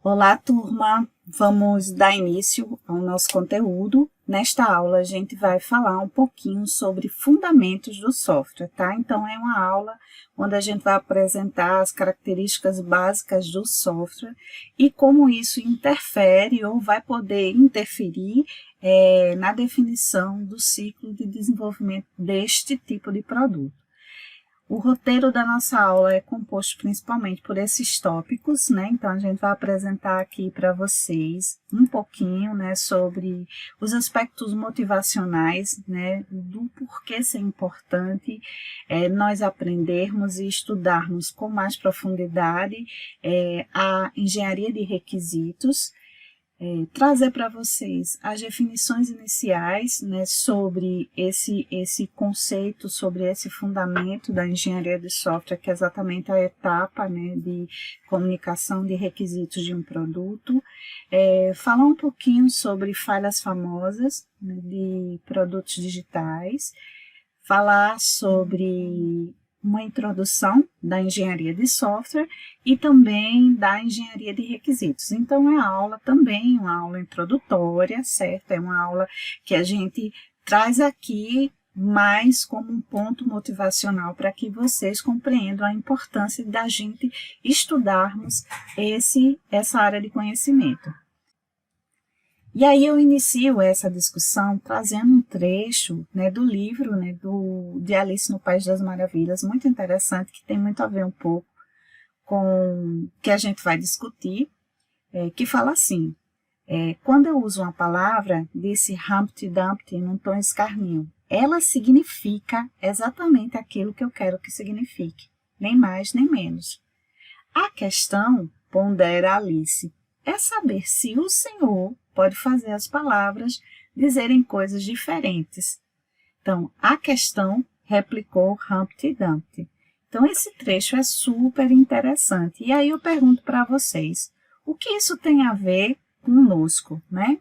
Olá, turma! Vamos dar início ao nosso conteúdo. Nesta aula, a gente vai falar um pouquinho sobre fundamentos do software, tá? Então, é uma aula onde a gente vai apresentar as características básicas do software e como isso interfere ou vai poder interferir na definição do ciclo de desenvolvimento deste tipo de produto. O roteiro da nossa aula é composto principalmente por esses tópicos, né? Então, a gente vai apresentar aqui para vocês um pouquinho, né, sobre os aspectos motivacionais, né, do porquê ser importante nós aprendermos e estudarmos com mais profundidade a engenharia de requisitos, trazer para vocês as definições iniciais, né, sobre esse conceito, sobre esse fundamento da engenharia de software, que é exatamente a etapa, né, de comunicação de requisitos de um produto, falar um pouquinho sobre falhas famosas, né, de produtos digitais, falar sobre uma introdução da engenharia de software e também da engenharia de requisitos. Então, é uma aula introdutória, certo? É uma aula que a gente traz aqui mais como um ponto motivacional para que vocês compreendam a importância da gente estudarmos essa área de conhecimento. E aí eu inicio essa discussão trazendo um trecho, né, do livro, né, de Alice no País das Maravilhas, muito interessante, que tem muito a ver um pouco com o que a gente vai discutir, que fala assim: quando eu uso uma palavra, disse Humpty Dumpty num tom escarninho, ela significa exatamente aquilo que eu quero que signifique, nem mais nem menos. A questão, pondera Alice, é saber se o senhor pode fazer as palavras dizerem coisas diferentes. Então, a questão, replicou Humpty Dumpty. Então, esse trecho é super interessante. E aí eu pergunto para vocês, o que isso tem a ver conosco, né?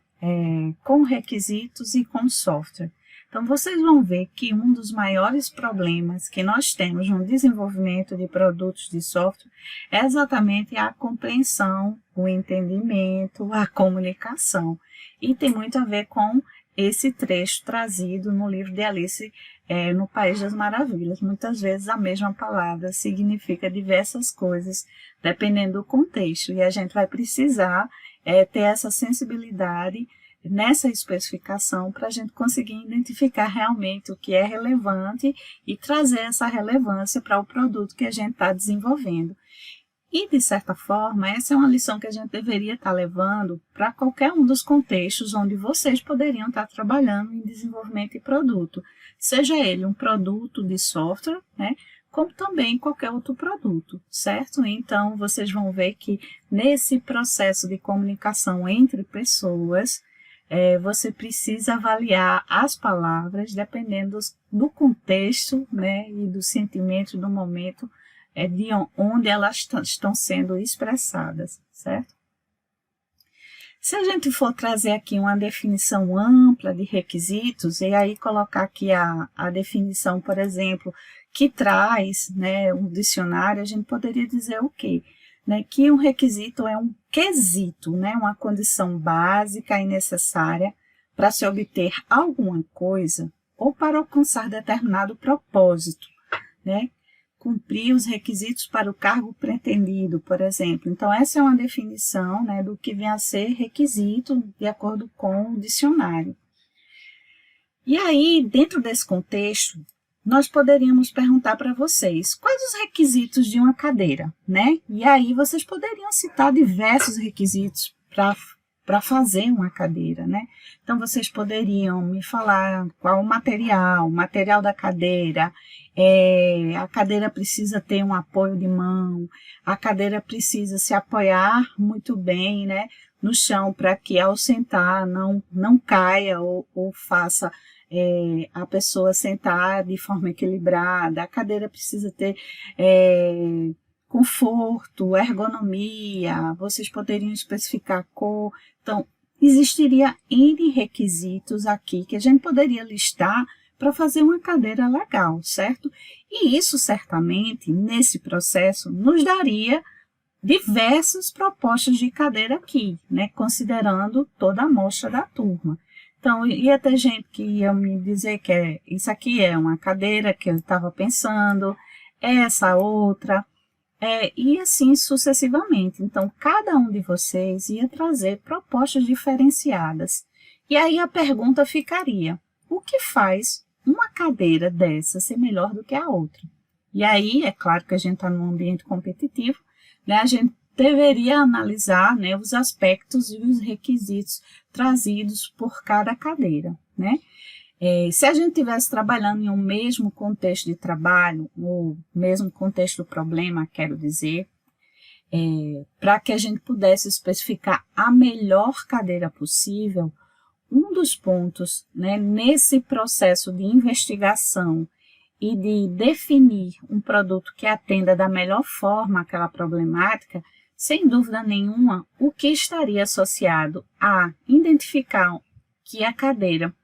Com requisitos e com software? Então, vocês vão ver que um dos maiores problemas que nós temos no desenvolvimento de produtos de software é exatamente a compreensão, o entendimento, a comunicação. E tem muito a ver com esse trecho trazido no livro de Alice no País das Maravilhas. Muitas vezes a mesma palavra significa diversas coisas, dependendo do contexto. E a gente vai precisar ter essa sensibilidade nessa especificação para a gente conseguir identificar realmente o que é relevante e trazer essa relevância para o produto que a gente está desenvolvendo. E, de certa forma, essa é uma lição que a gente deveria estar levando para qualquer um dos contextos onde vocês poderiam estar trabalhando em desenvolvimento de produto, seja ele um produto de software, né, como também qualquer outro produto, certo? Então, vocês vão ver que nesse processo de comunicação entre pessoas, você precisa avaliar as palavras dependendo do contexto, né, e do sentimento do momento de onde elas estão sendo expressadas, certo? Se a gente for trazer aqui uma definição ampla de requisitos, e aí colocar aqui a definição, por exemplo, que traz, né, um dicionário, a gente poderia dizer o quê? Né, que um requisito é um quesito, né, uma condição básica e necessária para se obter alguma coisa ou para alcançar determinado propósito, né, cumprir os requisitos para o cargo pretendido, por exemplo. Então, essa é uma definição, né, do que vem a ser requisito de acordo com o dicionário. E aí, dentro desse contexto, nós poderíamos perguntar para vocês quais os requisitos de uma cadeira, né? E aí vocês poderiam citar diversos requisitos para fazer uma cadeira, né? Então, vocês poderiam me falar qual o material da cadeira, a cadeira precisa ter um apoio de mão, a cadeira precisa se apoiar muito bem, né, no chão para que ao sentar não caia ou faça a pessoa sentar de forma equilibrada, a cadeira precisa ter conforto, ergonomia, vocês poderiam especificar a cor. Então, existiria N requisitos aqui que a gente poderia listar para fazer uma cadeira legal, certo? E isso, certamente, nesse processo, nos daria diversas propostas de cadeira aqui, né, considerando toda a amostra da turma. Então, ia ter gente que ia me dizer que isso aqui é uma cadeira que eu estava pensando, essa outra, e assim sucessivamente. Então, cada um de vocês ia trazer propostas diferenciadas. E aí a pergunta ficaria, o que faz uma cadeira dessa ser melhor do que a outra? E aí, é claro que a gente está num ambiente competitivo, né, a gente deveria analisar, né, os aspectos e os requisitos trazidos por cada cadeira, né? Se a gente estivesse trabalhando em um mesmo contexto de trabalho, ou mesmo contexto do problema, quero dizer, para que a gente pudesse especificar a melhor cadeira possível, um dos pontos, né, nesse processo de investigação e de definir um produto que atenda da melhor forma àquela problemática, sem dúvida nenhuma, o que estaria associado a identificar que a cadeira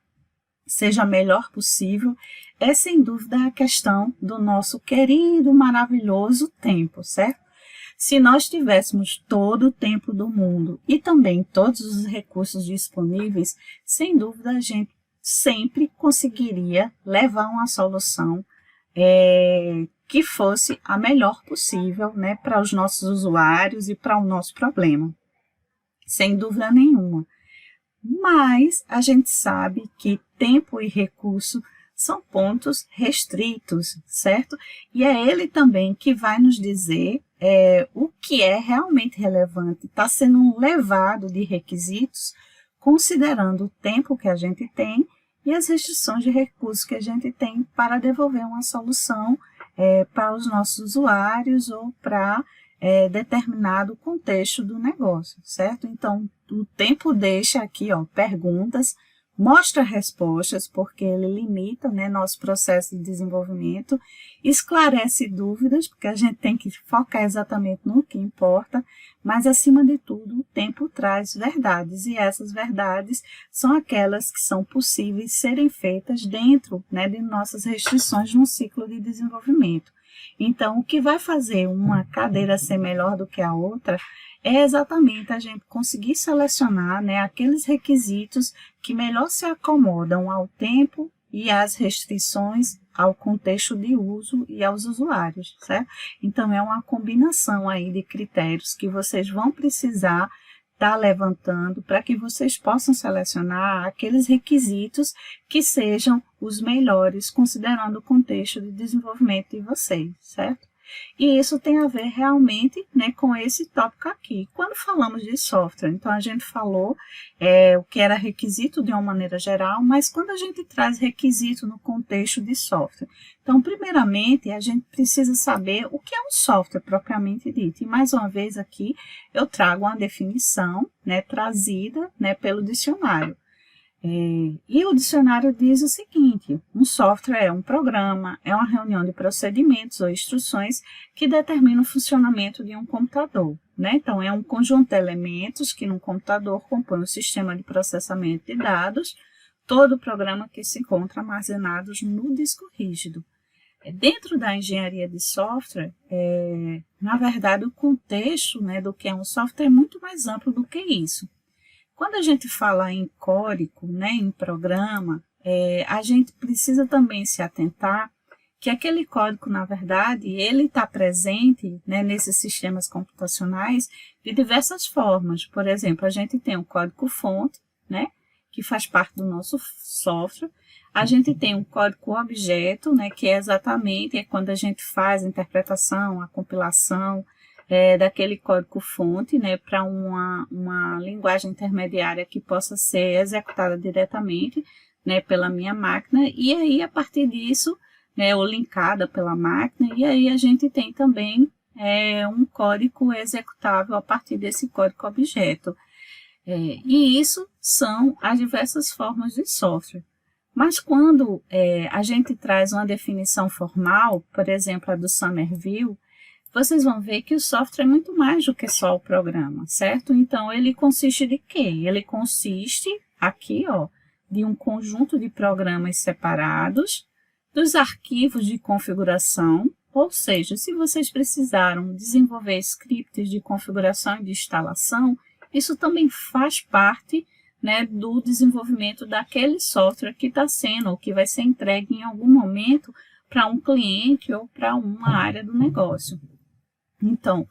seja a melhor possível é, sem dúvida, a questão do nosso querido, maravilhoso tempo, certo? Se nós tivéssemos todo o tempo do mundo e também todos os recursos disponíveis, sem dúvida a gente sempre conseguiria levar uma solução que fosse a melhor possível, né, para os nossos usuários e para o nosso problema, sem dúvida nenhuma. Mas a gente sabe que tempo e recurso são pontos restritos, certo? E é ele também que vai nos dizer o que é realmente relevante, está sendo levado de requisitos, considerando o tempo que a gente tem e as restrições de recursos que a gente tem para devolver uma solução para os nossos usuários ou para determinado contexto do negócio, certo? Então, o tempo deixa aqui, perguntas, mostra respostas, porque ele limita, né, nosso processo de desenvolvimento, esclarece dúvidas, porque a gente tem que focar exatamente no que importa, mas, acima de tudo, o tempo traz verdades, e essas verdades são aquelas que são possíveis serem feitas dentro, né, de nossas restrições num ciclo de desenvolvimento. Então, o que vai fazer uma cadeira ser melhor do que a outra é exatamente a gente conseguir selecionar, né, aqueles requisitos que melhor se acomodam ao tempo e às restrições, ao contexto de uso e aos usuários, certo? Então, é uma combinação aí de critérios que vocês vão precisar estar levantando para que vocês possam selecionar aqueles requisitos que sejam os melhores, considerando o contexto de desenvolvimento de vocês, certo? E isso tem a ver realmente, né, com esse tópico aqui. Quando falamos de software, então a gente falou o que era requisito de uma maneira geral, mas quando a gente traz requisito no contexto de software, então primeiramente a gente precisa saber o que é um software propriamente dito. E mais uma vez aqui eu trago uma definição, né, trazida, né, pelo dicionário. E o dicionário diz o seguinte: um software é um programa, é uma reunião de procedimentos ou instruções que determinam o funcionamento de um computador, né? Então, é um conjunto de elementos que num computador compõe um sistema de processamento de dados, todo o programa que se encontra armazenados no disco rígido. Dentro da engenharia de software, na verdade, o contexto, né, do que é um software é muito mais amplo do que isso. Quando a gente fala em código, né, em programa, a gente precisa também se atentar que aquele código, na verdade, ele está presente, né, nesses sistemas computacionais de diversas formas. Por exemplo, a gente tem o código-fonte, né, que faz parte do nosso software. A gente tem um código-objeto, né, que é exatamente quando a gente faz a interpretação, a compilação, daquele código-fonte, né, para uma linguagem intermediária que possa ser executada diretamente, né, pela minha máquina, e aí, a partir disso, né, ou linkada pela máquina, e aí a gente tem também um código executável a partir desse código-objeto. E isso são as diversas formas de software. Mas quando a gente traz uma definição formal, por exemplo, a do Somerville, vocês vão ver que o software é muito mais do que só o programa, certo? Então, ele consiste de quê? Ele consiste, aqui, de um conjunto de programas separados, dos arquivos de configuração, Ou seja, se vocês precisaram desenvolver scripts de configuração e de instalação, isso também faz parte, né, do desenvolvimento daquele software que está sendo ou que vai ser entregue em algum momento para um cliente ou para uma área do negócio. Então,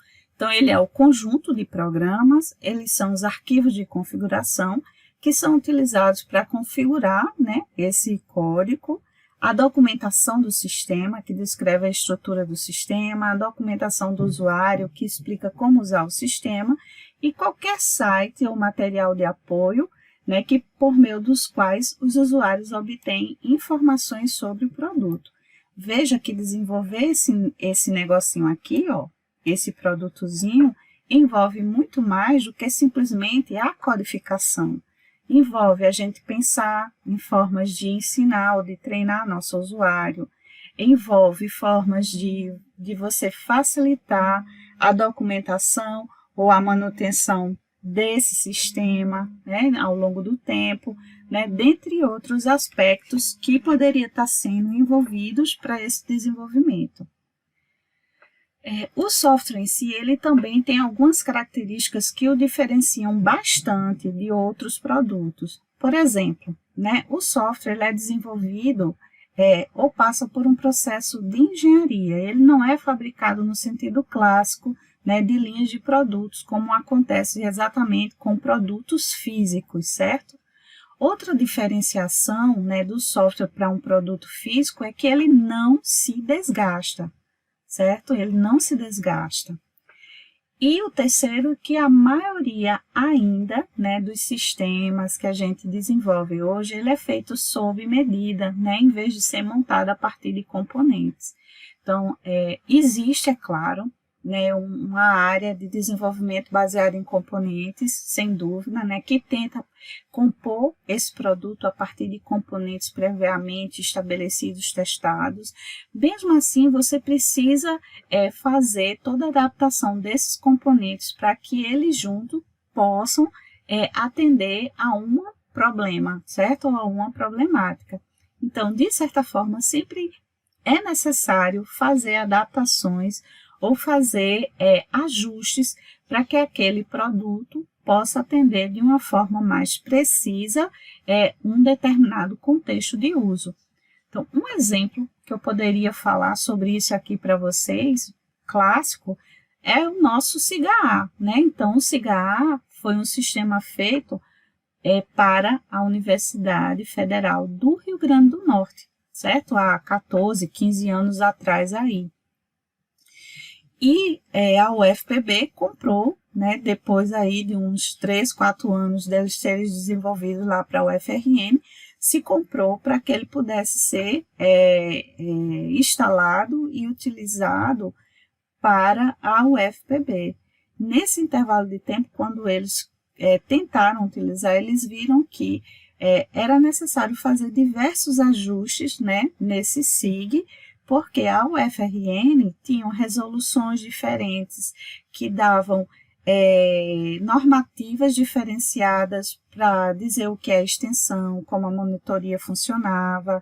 ele é o conjunto de programas, eles são os arquivos de configuração que são utilizados para configurar, né, esse código, a documentação do sistema, que descreve a estrutura do sistema, a documentação do usuário, que explica como usar o sistema, e qualquer site ou material de apoio, né, que por meio dos quais os usuários obtêm informações sobre o produto. Veja que desenvolver esse negocinho aqui, ó, esse produtozinho, envolve muito mais do que simplesmente a codificação. Envolve a gente pensar em formas de ensinar ou de treinar nosso usuário. Envolve formas de você facilitar a documentação ou a manutenção desse sistema, né, ao longo do tempo, né, dentre outros aspectos que poderiam estar sendo envolvidos para esse desenvolvimento. O software em si, ele também tem algumas características que o diferenciam bastante de outros produtos. Por exemplo, né, o software ele é desenvolvido ou passa por um processo de engenharia. Ele não é fabricado no sentido clássico, né, de linhas de produtos, como acontece exatamente com produtos físicos, certo? Outra diferenciação, né, do software para um produto físico é que ele não se desgasta, certo? Ele não se desgasta. E o terceiro, que a maioria ainda, né, dos sistemas que a gente desenvolve hoje, ele é feito sob medida, né, em vez de ser montado a partir de componentes. Então, existe, é claro, né, uma área de desenvolvimento baseada em componentes, sem dúvida, né, que tenta compor esse produto a partir de componentes previamente estabelecidos, testados. Mesmo assim, você precisa fazer toda a adaptação desses componentes para que eles juntos possam atender a um problema, certo? Ou a uma problemática. Então, de certa forma, sempre é necessário fazer adaptações ou fazer ajustes para que aquele produto possa atender de uma forma mais precisa um determinado contexto de uso. Então, um exemplo que eu poderia falar sobre isso aqui para vocês, clássico, é o nosso SIGA-A, né? Então, o SIGA-A foi um sistema feito para a Universidade Federal do Rio Grande do Norte, certo? Há 14, 15 anos atrás aí. E a UFPB comprou, né, depois aí de uns 3, 4 anos deles terem desenvolvido lá para a UFRN, se comprou para que ele pudesse ser instalado e utilizado para a UFPB. Nesse intervalo de tempo, quando eles tentaram utilizar, eles viram que era necessário fazer diversos ajustes, né, nesse SIG, porque a UFRN tinha resoluções diferentes que davam normativas diferenciadas para dizer o que é extensão, como a monitoria funcionava,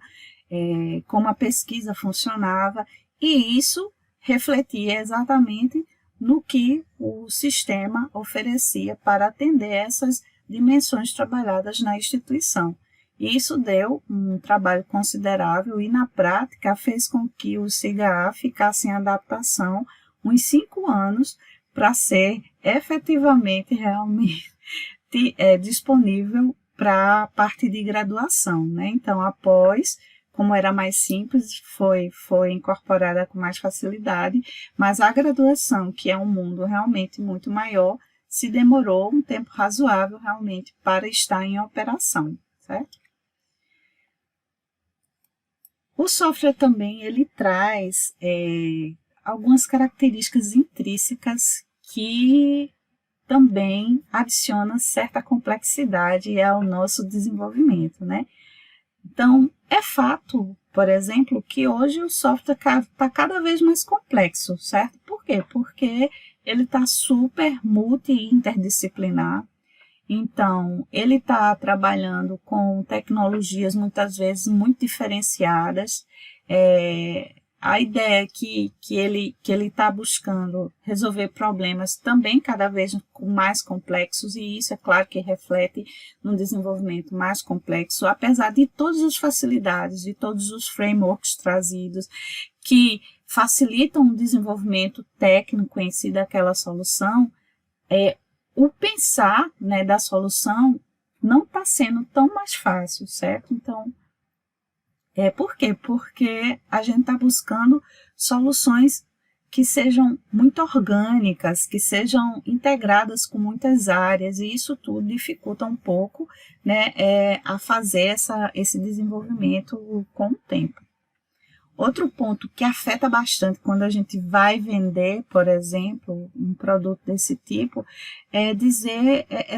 como a pesquisa funcionava, e isso refletia exatamente no que o sistema oferecia para atender essas dimensões trabalhadas na instituição. E isso deu um trabalho considerável e, na prática, fez com que o SIGA-A ficasse em adaptação uns 5 anos para ser efetivamente, realmente disponível para a parte de graduação, né? Então, após, como era mais simples, foi incorporada com mais facilidade, mas a graduação, que é um mundo realmente muito maior, se demorou um tempo razoável realmente para estar em operação, certo? O software também ele traz algumas características intrínsecas que também adicionam certa complexidade ao nosso desenvolvimento, né? Então, é fato, por exemplo, que hoje o software está cada vez mais complexo, certo? Por quê? Porque ele está super multi-interdisciplinar. Então, ele está trabalhando com tecnologias muitas vezes muito diferenciadas, a ideia é que ele está buscando resolver problemas também cada vez mais complexos, e isso é claro que reflete num desenvolvimento mais complexo, apesar de todas as facilidades, de todos os frameworks trazidos, que facilitam o desenvolvimento técnico em si daquela solução, o pensar, né, da solução não está sendo tão mais fácil, certo? Então, por quê? Porque a gente está buscando soluções que sejam muito orgânicas, que sejam integradas com muitas áreas, e isso tudo dificulta um pouco, né, a fazer esse desenvolvimento com o tempo. Outro ponto que afeta bastante quando a gente vai vender, por exemplo, um produto desse tipo, é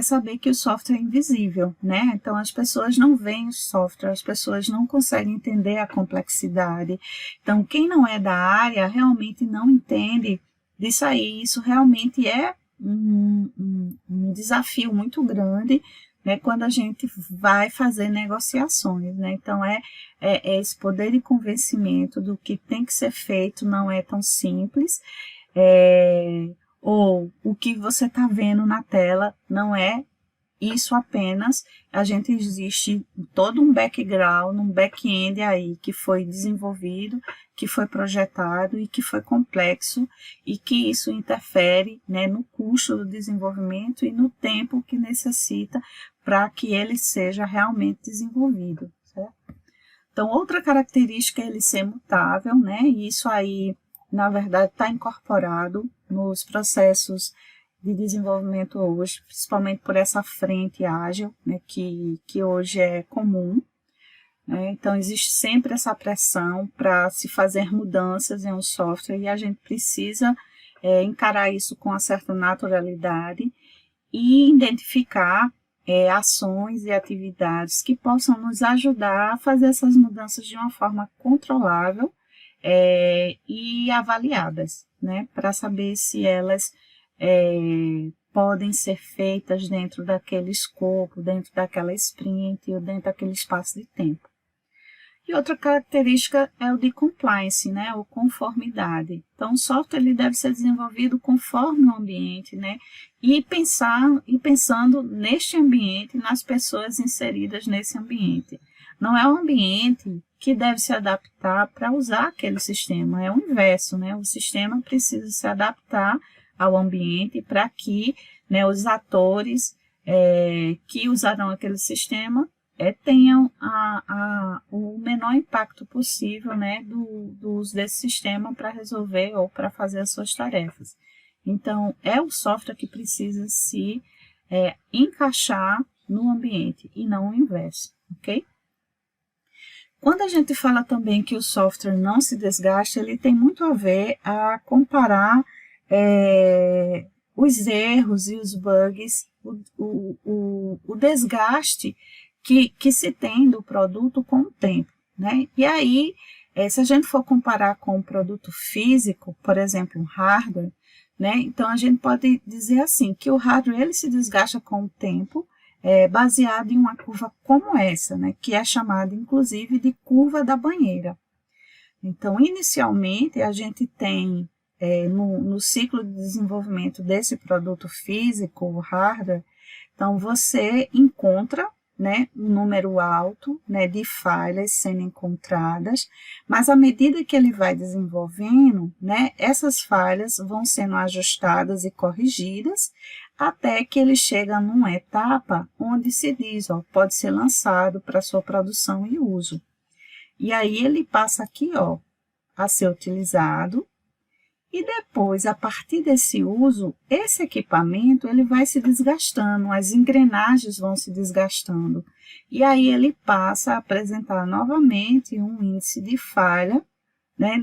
saber que o software é invisível, né? Então, as pessoas não veem o software, as pessoas não conseguem entender a complexidade. Então, quem não é da área realmente não entende disso aí. Isso realmente é um desafio muito grande, né, quando a gente vai fazer negociações, né? Então, esse poder de convencimento do que tem que ser feito não é tão simples, ou o que você está vendo na tela não é isso apenas, existe todo um background, um back-end aí que foi desenvolvido, que foi projetado e que foi complexo, e que isso interfere, né, no custo do desenvolvimento e no tempo que necessita para que ele seja realmente desenvolvido, certo? Então, outra característica é ele ser mutável, né, e isso aí, na verdade, está incorporado nos processos de desenvolvimento hoje, principalmente por essa frente ágil, né, que hoje é comum, né? Então, existe sempre essa pressão para se fazer mudanças em um software, e a gente precisa encarar isso com uma certa naturalidade e identificar ações e atividades que possam nos ajudar a fazer essas mudanças de uma forma controlável e avaliadas, né, para saber se elas podem ser feitas dentro daquele escopo, dentro daquela sprint ou dentro daquele espaço de tempo. E outra característica é o de compliance, né, ou conformidade. Então, o software ele deve ser desenvolvido conforme o ambiente, né, e pensando neste ambiente, nas pessoas inseridas nesse ambiente. Não é o ambiente que deve se adaptar para usar aquele sistema, é o inverso, né, o sistema precisa se adaptar ao ambiente para que, né, os atores que usarão aquele sistema tenham o menor impacto possível, né, do uso desse sistema para resolver ou para fazer as suas tarefas. Então, é o software que precisa se encaixar no ambiente e não o inverso, ok? Quando a gente fala também que o software não se desgasta, ele tem muito a ver a comparar os erros e os bugs, o desgaste que se tem do produto com o tempo, né? E aí, se a gente for comparar com um produto físico, por exemplo, um hardware, né? Então, a gente pode dizer assim, que o hardware ele se desgasta com o tempo, baseado em uma curva como essa, né? Que é chamada, inclusive, de curva da banheira. Então, inicialmente, a gente tem, no ciclo de desenvolvimento desse produto físico, o hardware, então, você encontra, né, um número alto, né, de falhas sendo encontradas, mas à medida que ele vai desenvolvendo, né, essas falhas vão sendo ajustadas e corrigidas, até que ele chega numa etapa onde se diz, pode ser lançado para sua produção e uso. E aí ele passa aqui, a ser utilizado, e depois, a partir desse uso, esse equipamento ele vai se desgastando, as engrenagens vão se desgastando. E aí ele passa a apresentar novamente um índice de falha, né,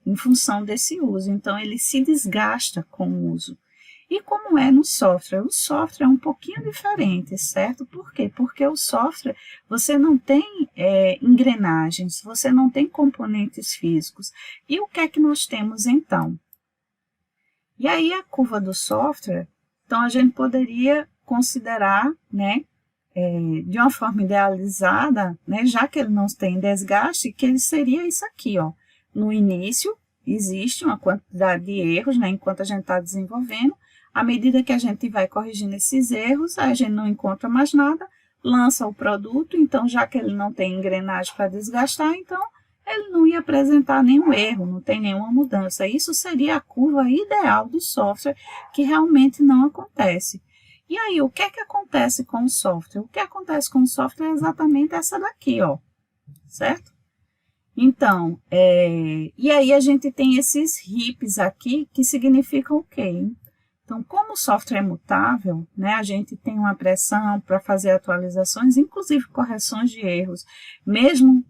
em função desse uso. Então, ele se desgasta com o uso. E como é no software? O software é um pouquinho diferente, certo? Por quê? Porque o software, você não tem engrenagens, você não tem componentes físicos. E o que é que nós temos então? E aí a curva do software, então a gente poderia considerar, né, de uma forma idealizada, né, já que ele não tem desgaste, que ele seria isso aqui, no início, existe uma quantidade de erros, né, enquanto a gente está desenvolvendo. À medida que a gente vai corrigindo esses erros, a gente não encontra mais nada, lança o produto, então já que ele não tem engrenagem para desgastar, então ele não ia apresentar nenhum erro, não tem nenhuma mudança. Isso seria a curva ideal do software, que realmente não acontece. E aí, o que é que acontece com o software? O que acontece com o software é exatamente essa daqui, ó, certo? Então, e aí a gente tem esses hips aqui, que significam o quê? Então, como o software é mutável, né, a gente tem uma pressão para fazer atualizações, inclusive correções de erros, mesmo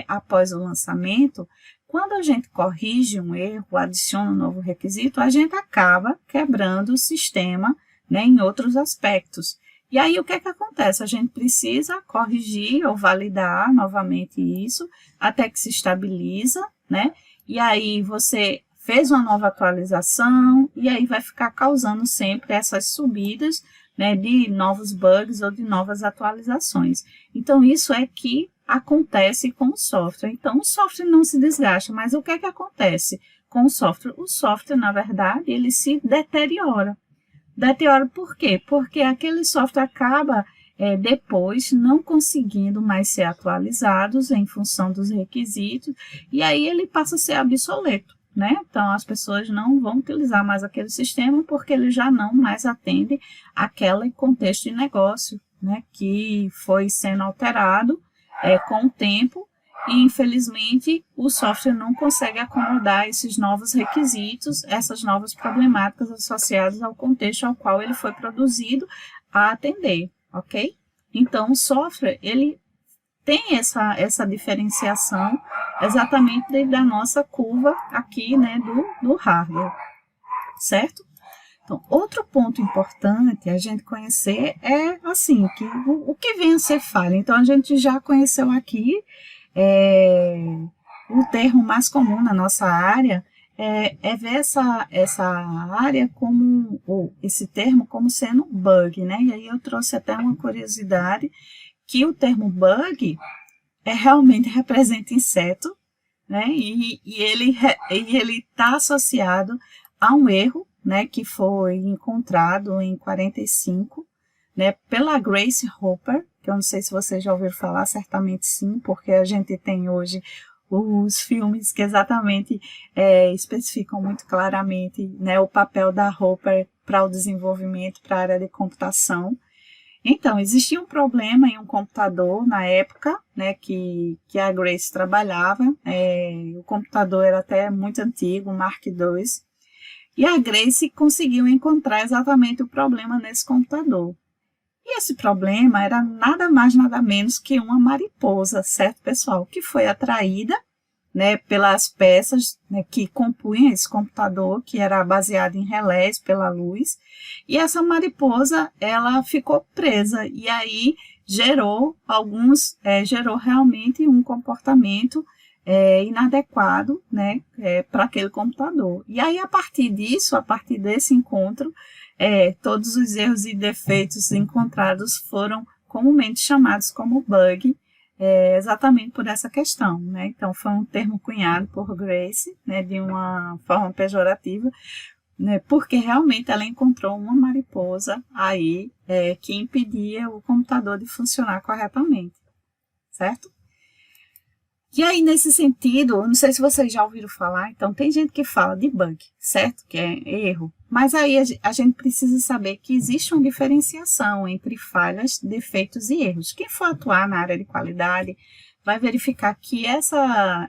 após o lançamento. Quando a gente corrige um erro, adiciona um novo requisito, a gente acaba quebrando o sistema, né, em outros aspectos. E aí, o que é que acontece? A gente precisa corrigir ou validar novamente isso, até que se estabiliza, né? E aí, você fez uma nova atualização, e aí vai ficar causando sempre essas subidas, né, de novos bugs ou de novas atualizações. Então, isso é que acontece com o software. Então, o software não se desgasta, mas o que é que acontece com o software? O software, na verdade, ele se deteriora. Deteriora por quê? Porque aquele software acaba depois não conseguindo mais ser atualizados em função dos requisitos, e aí ele passa a ser obsoleto, né? Então, as pessoas não vão utilizar mais aquele sistema porque ele já não mais atende aquele contexto de negócio, né? Que foi sendo alterado com o tempo, e infelizmente o software não consegue acomodar esses novos requisitos, essas novas problemáticas associadas ao contexto ao qual ele foi produzido a atender, ok? Então, o software, ele tem essa diferenciação exatamente da nossa curva aqui, né, do hardware, certo? Então, outro ponto importante a gente conhecer é, assim, que o que vem a ser falha. Então, a gente já conheceu aqui o termo mais comum na nossa área, ver essa área como, ou esse termo como sendo bug, né? E aí eu trouxe até uma curiosidade, que o termo bug realmente representa inseto, né? E ele está associado a um erro, né, que foi encontrado em 45, né, pela Grace Hopper, que eu não sei se vocês já ouviram falar, certamente sim, porque a gente tem hoje os filmes que exatamente especificam muito claramente, né, o papel da Hopper para o desenvolvimento, para a área de computação. Então, existia um problema em um computador na época, né, que a Grace trabalhava. O computador era até muito antigo, o Mark II, e a Grace conseguiu encontrar exatamente o problema nesse computador. E esse problema era nada mais, nada menos que uma mariposa, certo, pessoal? Que foi atraída, né, pelas peças, né, que compunham esse computador, que era baseado em relés pela luz, e essa mariposa, ela ficou presa, e aí gerou realmente um comportamento inadequado, né, para aquele computador. E aí, a partir disso, a partir desse encontro, todos os erros e defeitos encontrados foram comumente chamados como bug, exatamente por essa questão, né? Então, foi um termo cunhado por Grace, né, de uma forma pejorativa, né, porque realmente ela encontrou uma mariposa aí que impedia o computador de funcionar corretamente, certo? E aí, nesse sentido, não sei se vocês já ouviram falar, então tem gente que fala de bug, certo? Que é erro. Mas aí a gente precisa saber que existe uma diferenciação entre falhas, defeitos e erros. Quem for atuar na área de qualidade vai verificar que essa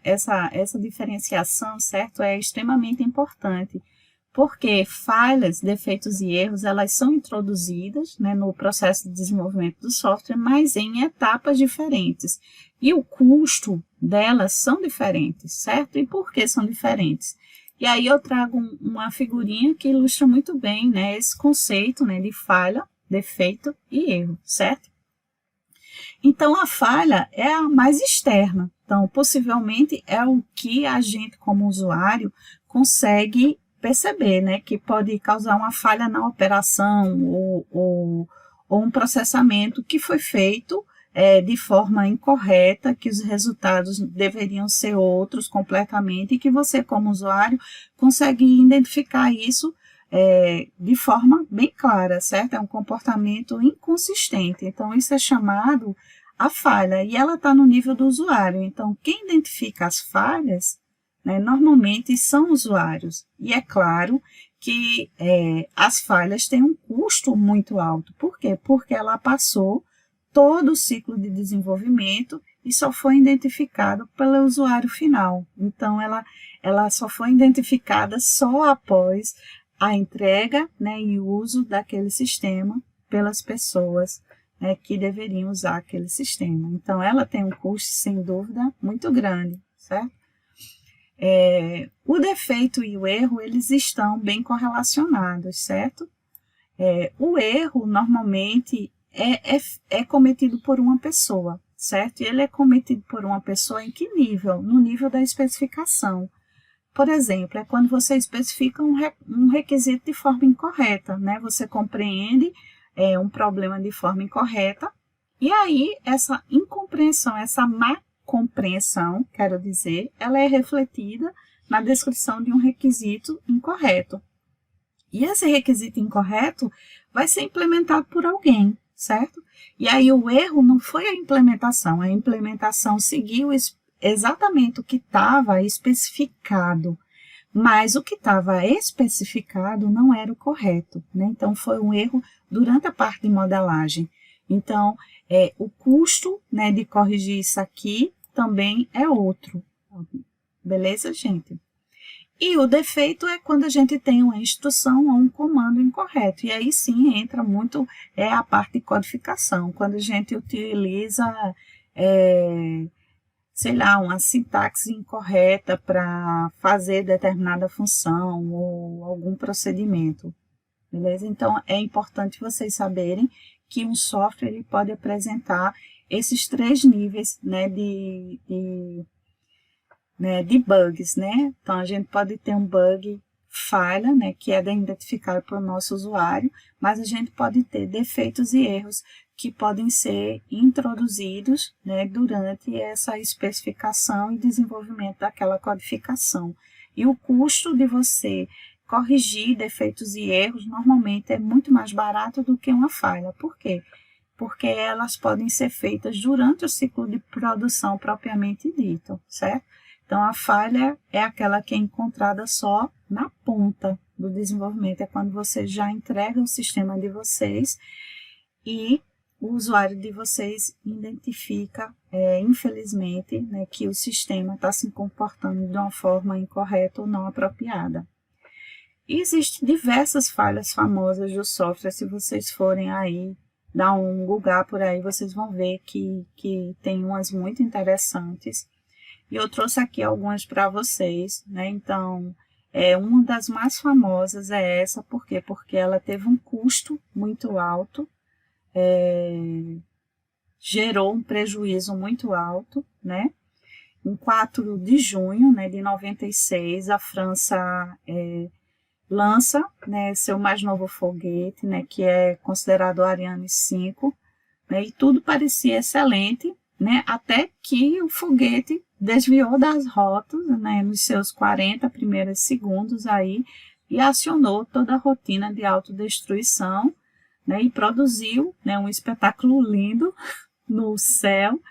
diferenciação, certo, é extremamente importante. Porque falhas, defeitos e erros, elas são introduzidas, né, no processo de desenvolvimento do software, mas em etapas diferentes. E o custo delas são diferentes, certo? E por que são diferentes? E aí eu trago uma figurinha que ilustra muito bem, né, esse conceito, né, de falha, defeito e erro, certo? Então, a falha é a mais externa. Então, possivelmente é o que a gente, como usuário, consegue perceber, né, que pode causar uma falha na operação ou um processamento que foi feito de forma incorreta, que os resultados deveriam ser outros completamente, e que você, como usuário, consegue identificar isso de forma bem clara, certo? É um comportamento inconsistente. Então, isso é chamado a falha, e ela está no nível do usuário. Então, quem identifica as falhas, né, normalmente são usuários. E é claro que as falhas têm um custo muito alto. Por quê? Porque ela passou todo o ciclo de desenvolvimento e só foi identificado pelo usuário final. Então, ela só foi identificada só após a entrega, né, e uso daquele sistema pelas pessoas, né, que deveriam usar aquele sistema. Então, ela tem um custo, sem dúvida, muito grande, certo? O defeito e o erro, eles estão bem correlacionados, certo? O erro, normalmente, é cometido por uma pessoa, certo? E ele é cometido por uma pessoa em que nível? No nível da especificação. Por exemplo, é quando você especifica um requisito de forma incorreta, né? Você compreende um problema de forma incorreta, e aí essa incompreensão, essa má compreensão, quero dizer, ela é refletida na descrição de um requisito incorreto. E esse requisito incorreto vai ser implementado por alguém, certo? E aí o erro não foi a implementação seguiu exatamente o que estava especificado, mas o que estava especificado não era o correto, né? Então, foi um erro durante a parte de modelagem. Então, o custo, né, de corrigir isso aqui também é outro. Beleza, gente? E o defeito é quando a gente tem uma instrução ou um comando incorreto. E aí sim entra muito a parte de codificação. Quando a gente utiliza, sei lá, uma sintaxe incorreta para fazer determinada função ou algum procedimento. Beleza? Então, é importante vocês saberem que um software ele pode apresentar esses 3 níveis, né, de bugs, né? Então, a gente pode ter um bug falha, né, que é identificado pelo nosso usuário, mas a gente pode ter defeitos e erros que podem ser introduzidos, né, durante essa especificação e desenvolvimento daquela codificação. E o custo de você corrigir defeitos e erros normalmente é muito mais barato do que uma falha. Por quê? Porque elas podem ser feitas durante o ciclo de produção propriamente dito, certo? Então, a falha é aquela que é encontrada só na ponta do desenvolvimento, é quando você já entrega o sistema de vocês e o usuário de vocês identifica, infelizmente, né, que o sistema está se comportando de uma forma incorreta ou não apropriada. E existem diversas falhas famosas do software. Se vocês forem aí dar um Google por aí, vocês vão ver que tem umas muito interessantes. E eu trouxe aqui algumas para vocês, né? Então, uma das mais famosas é essa, por quê? Porque ela teve um custo muito alto, gerou um prejuízo muito alto, né? Em 4 de junho, né, de 96, a França lança, né, seu mais novo foguete, né, que é considerado o Ariane 5, né, e tudo parecia excelente, né, até que o foguete desviou das rotas, né, nos seus 40 primeiros segundos aí, e acionou toda a rotina de autodestruição, né, e produziu, né, um espetáculo lindo no céu,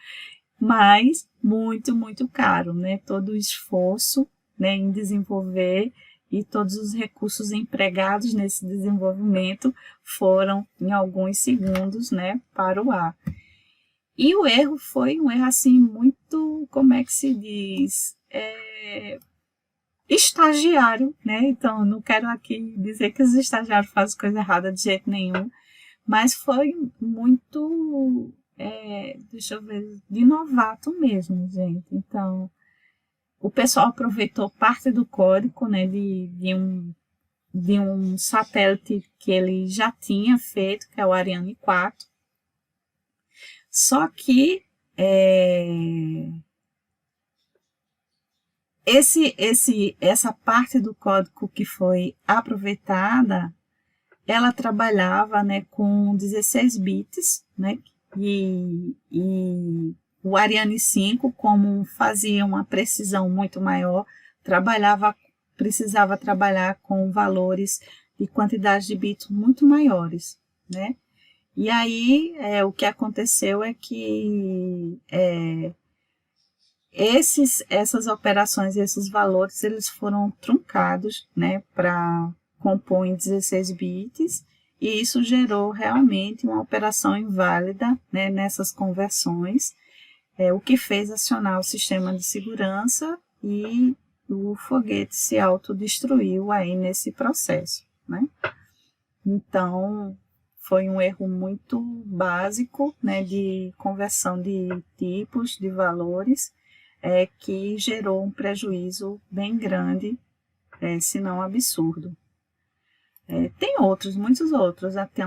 mas muito, muito caro, né, todo o esforço, né, em desenvolver e todos os recursos empregados nesse desenvolvimento foram em alguns segundos, né, para o ar. E o erro foi um erro assim muito, como é que se diz, estagiário, né? Então, não quero aqui dizer que os estagiários fazem coisa errada de jeito nenhum, mas foi muito, deixa eu ver, de novato mesmo, gente. Então, o pessoal aproveitou parte do código, né, de um satélite que ele já tinha feito, que é o Ariane 4. Só que essa parte do código que foi aproveitada, ela trabalhava, né, com 16 bits, né, e o Ariane 5, como fazia uma precisão muito maior, precisava trabalhar com valores de quantidade de bits muito maiores, né? E aí, o que aconteceu é que essas operações, esses valores, eles foram truncados, né, para compor em 16 bits, e isso gerou realmente uma operação inválida, né, nessas conversões, o que fez acionar o sistema de segurança e o foguete se autodestruiu aí nesse processo, né? Então, foi um erro muito básico, né, de conversão de tipos, de valores, que gerou um prejuízo bem grande, se não absurdo. Tem outros, muitos outros. Tem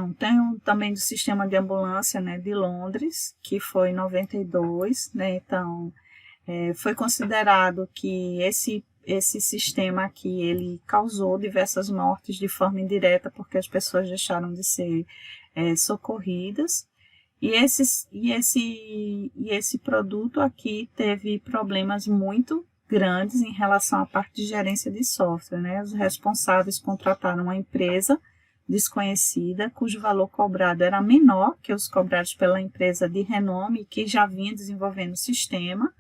também do sistema de ambulância, né, de Londres, que foi em 92, né, então foi considerado que esse sistema aqui, ele causou diversas mortes de forma indireta, porque as pessoas deixaram de ser socorridas, e esse produto aqui teve problemas muito grandes em relação à parte de gerência de software, né? Os responsáveis contrataram uma empresa desconhecida, cujo valor cobrado era menor que os cobrados pela empresa de renome, que já vinha desenvolvendo o sistema.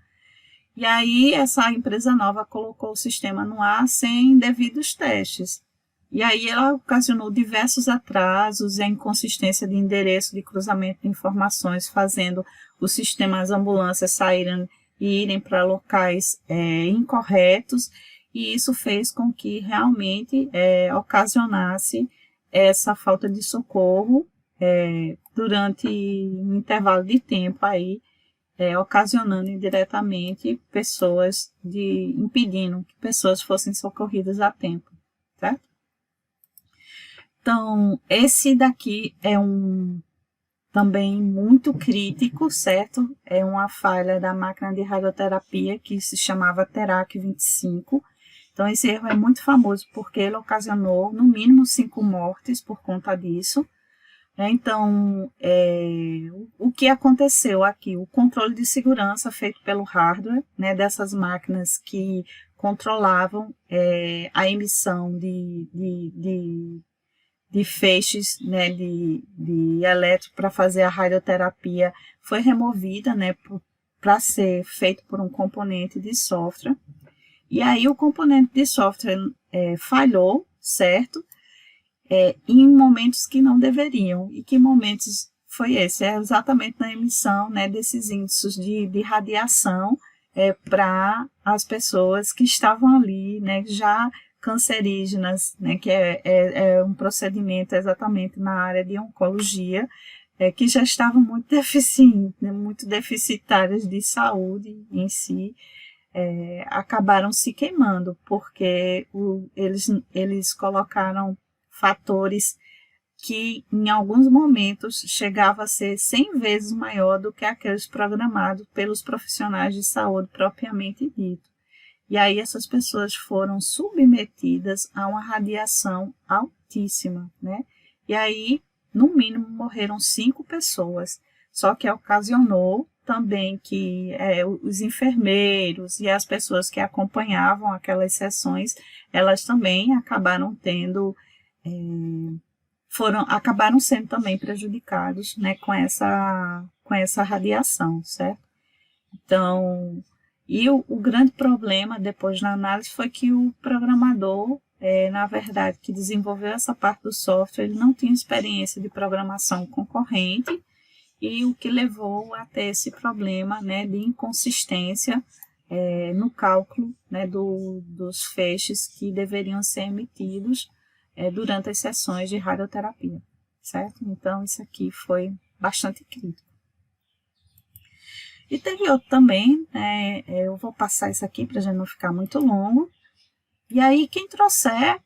E aí, essa empresa nova colocou o sistema no ar sem devidos testes. E aí, ela ocasionou diversos atrasos e a inconsistência de endereço de cruzamento de informações, fazendo os sistemas ambulâncias saírem e irem para locais incorretos. E isso fez com que realmente ocasionasse essa falta de socorro durante um intervalo de tempo aí, ocasionando indiretamente impedindo que pessoas fossem socorridas a tempo, certo? Então, esse daqui é também muito crítico, certo? É uma falha da máquina de radioterapia que se chamava Terac 25. Então, esse erro é muito famoso porque ele ocasionou no mínimo 5 mortes por conta disso. Então, o que aconteceu aqui? O controle de segurança feito pelo hardware, né, dessas máquinas que controlavam a emissão de feixes, né, de elétron para fazer a radioterapia, foi removida, né, para ser feito por um componente de software. E aí o componente de software falhou, certo? Em momentos que não deveriam. E que momentos foi esse? É exatamente na emissão, né, desses índices de radiação para as pessoas que estavam ali, né, já cancerígenas, né, que é um procedimento exatamente na área de oncologia, que já estavam muito deficientes, né, muito deficitárias de saúde em si, acabaram se queimando, porque eles colocaram fatores que em alguns momentos chegava a ser 100 vezes maior do que aqueles programados pelos profissionais de saúde propriamente dito. E aí essas pessoas foram submetidas a uma radiação altíssima, né? E aí, no mínimo, morreram 5 pessoas. Só que ocasionou também que os enfermeiros e as pessoas que acompanhavam aquelas sessões, elas também acabaram acabaram sendo também prejudicados, né, com essa radiação, certo? Então, o grande problema depois na análise foi que o programador, na verdade, que desenvolveu essa parte do software, ele não tinha experiência de programação concorrente, e o que levou a ter esse problema, né, de inconsistência no cálculo, né, dos feixes que deveriam ser emitidos durante as sessões de radioterapia, certo? Então, isso aqui foi bastante crítico. E teve outro também, eu vou passar isso aqui para já não ficar muito longo. E aí, quem trouxer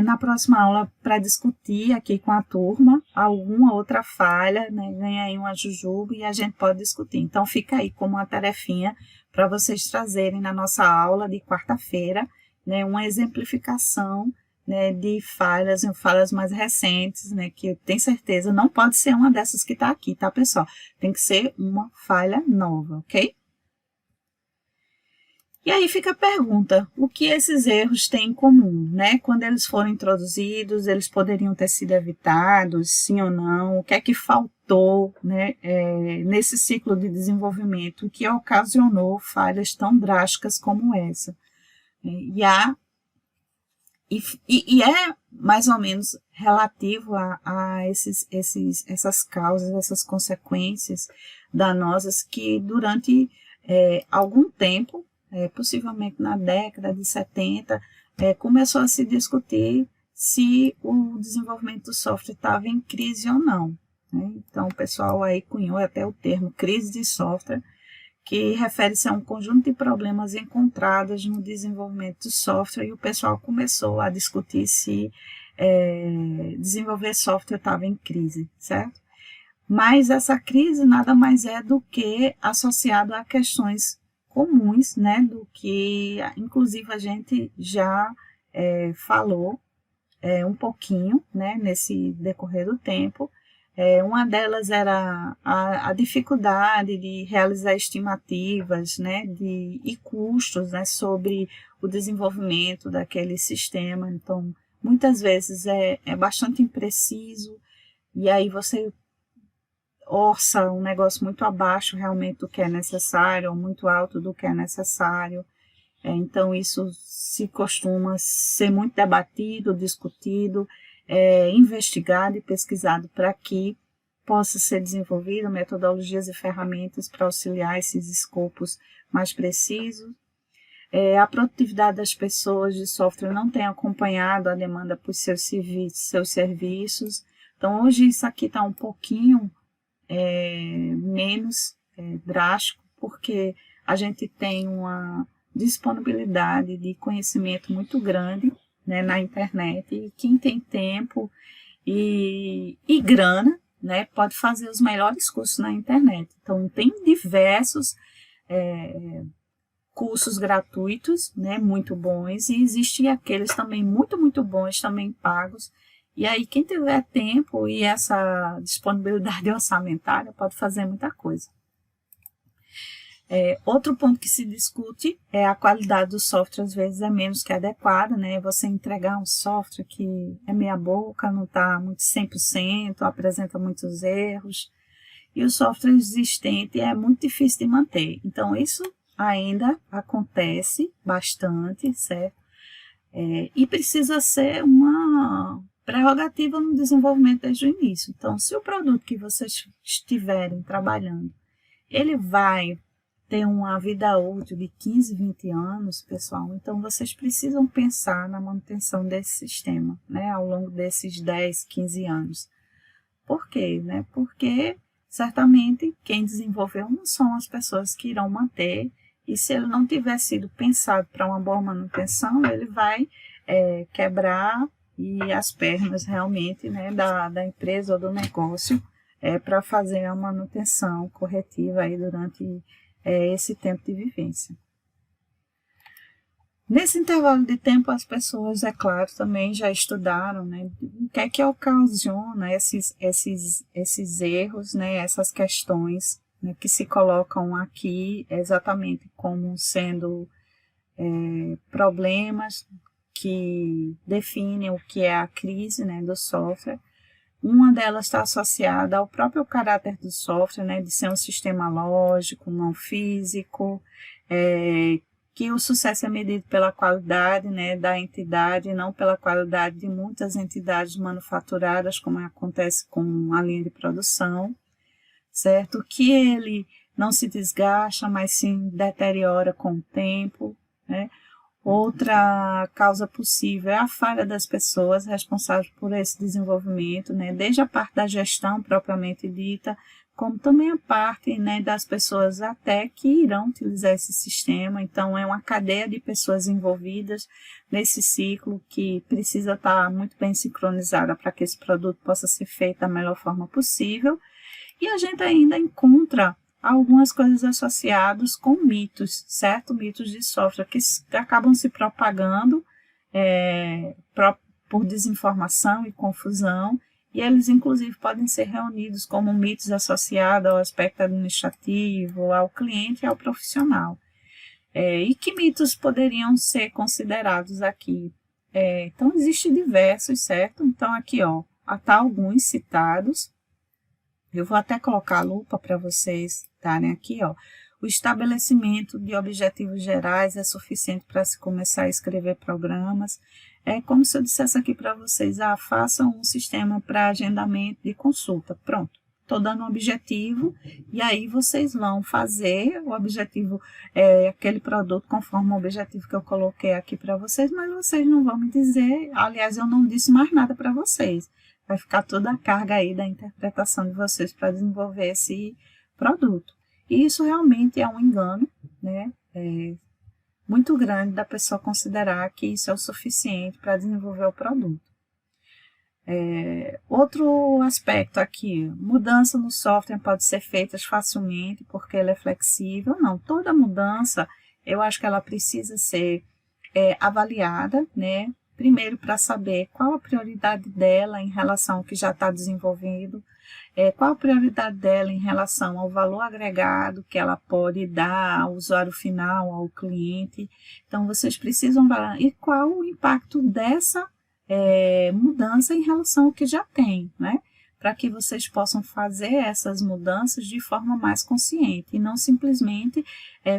na próxima aula para discutir aqui com a turma alguma outra falha, né, ganha aí uma jujuba e a gente pode discutir. Então, fica aí como uma tarefinha para vocês trazerem na nossa aula de quarta-feira, né, uma exemplificação né, de falhas mais recentes, né, que eu tenho certeza não pode ser uma dessas que está aqui, tá, pessoal? Tem que ser uma falha nova, ok? E aí fica a pergunta, o que esses erros têm em comum, né? Quando eles foram introduzidos, eles poderiam ter sido evitados, sim ou não? O que é que faltou, né, nesse ciclo de desenvolvimento que ocasionou falhas tão drásticas como essa? E é mais ou menos relativo a essas causas, essas consequências danosas que durante algum tempo, possivelmente na década de 70, começou a se discutir se o desenvolvimento do software estava em crise ou não, né? Então o pessoal aí cunhou até o termo crise de software, que refere-se a um conjunto de problemas encontrados no desenvolvimento do software, e o pessoal começou a discutir se desenvolver software estava em crise, certo? Mas essa crise nada mais é do que associado a questões comuns, né, do que inclusive a gente já falou um pouquinho, né, nesse decorrer do tempo. Uma delas era a dificuldade de realizar estimativas, né, e custos, né, sobre o desenvolvimento daquele sistema. Então, muitas vezes é bastante impreciso, e aí você orça um negócio muito abaixo realmente do que é necessário, ou muito alto do que é necessário. Então, isso se costuma ser muito debatido, discutido, investigado e pesquisado para que possa ser desenvolvido metodologias e ferramentas para auxiliar esses escopos mais precisos. A produtividade das pessoas de software não tem acompanhado a demanda por seus serviços. Então, hoje isso aqui está um pouquinho menos drástico, porque a gente tem uma disponibilidade de conhecimento muito grande, né, na internet, e quem tem tempo e grana, né, pode fazer os melhores cursos na internet. Então, tem diversos cursos gratuitos, né, muito bons, e existem aqueles também muito bons, também pagos. E aí, quem tiver tempo e essa disponibilidade orçamentária pode fazer muita coisa. Outro ponto que se discute é a qualidade do software, às vezes é menos que adequada, né? Você entregar um software que é meia boca, não está muito 100%, apresenta muitos erros, e o software existente é muito difícil de manter. Então, isso ainda acontece bastante, certo? E precisa ser uma prerrogativa no desenvolvimento desde o início. Então, se o produto que vocês estiverem trabalhando, ele vai ter uma vida útil de 15, 20 anos, pessoal, então vocês precisam pensar na manutenção desse sistema, né, ao longo desses 10, 15 anos. Por quê? Né? Porque, certamente, quem desenvolveu não são as pessoas que irão manter, e se ele não tiver sido pensado para uma boa manutenção, ele vai quebrar e as pernas realmente, né, da empresa ou do negócio para fazer a manutenção corretiva aí durante esse tempo de vivência. Nesse intervalo de tempo, as pessoas, é claro, também já estudaram, né, o que é que ocasiona esses erros, né, essas questões, né, que se colocam aqui exatamente como sendo problemas que definem o que é a crise, né, do software. Uma delas está associada ao próprio caráter do software, né, de ser um sistema lógico, não físico, que o sucesso é medido pela qualidade, né, da entidade, e não pela qualidade de muitas entidades manufaturadas, como acontece com a linha de produção, certo? Que ele não se desgasta, mas se deteriora com o tempo, né? Outra causa possível é a falha das pessoas responsáveis por esse desenvolvimento, né? Desde a parte da gestão propriamente dita, como também a parte, né, das pessoas até que irão utilizar esse sistema. Então, é uma cadeia de pessoas envolvidas nesse ciclo que precisa estar muito bem sincronizada para que esse produto possa ser feito da melhor forma possível. E a gente ainda encontra algumas coisas associadas com mitos, certo? Mitos de software que acabam se propagando por desinformação e confusão, e eles, inclusive, podem ser reunidos como mitos associados ao aspecto administrativo, ao cliente e ao profissional. E que mitos poderiam ser considerados aqui? Então, existem diversos, certo? Então, aqui, ó, tá alguns citados. Eu vou até colocar a lupa para vocês estarem aqui, ó. O estabelecimento de objetivos gerais é suficiente para se começar a escrever programas. É como se eu dissesse aqui para vocês, façam um sistema para agendamento de consulta. Pronto, estou dando um objetivo e aí vocês vão fazer o objetivo, aquele produto conforme o objetivo que eu coloquei aqui para vocês, mas vocês não vão me dizer, aliás, eu não disse mais nada para vocês. Vai ficar toda a carga aí da interpretação de vocês para desenvolver esse produto. E isso realmente é um engano, né? Muito grande da pessoa considerar que isso é o suficiente para desenvolver o produto. Outro aspecto aqui, mudança no software pode ser feita facilmente porque ele é flexível. Não, toda mudança, eu acho que ela precisa ser avaliada, né? Primeiro para saber qual a prioridade dela em relação ao que já está desenvolvido, qual a prioridade dela em relação ao valor agregado que ela pode dar ao usuário final, ao cliente. Então, vocês precisam avaliar e qual o impacto dessa mudança em relação ao que já tem, né? Para que vocês possam fazer essas mudanças de forma mais consciente e não simplesmente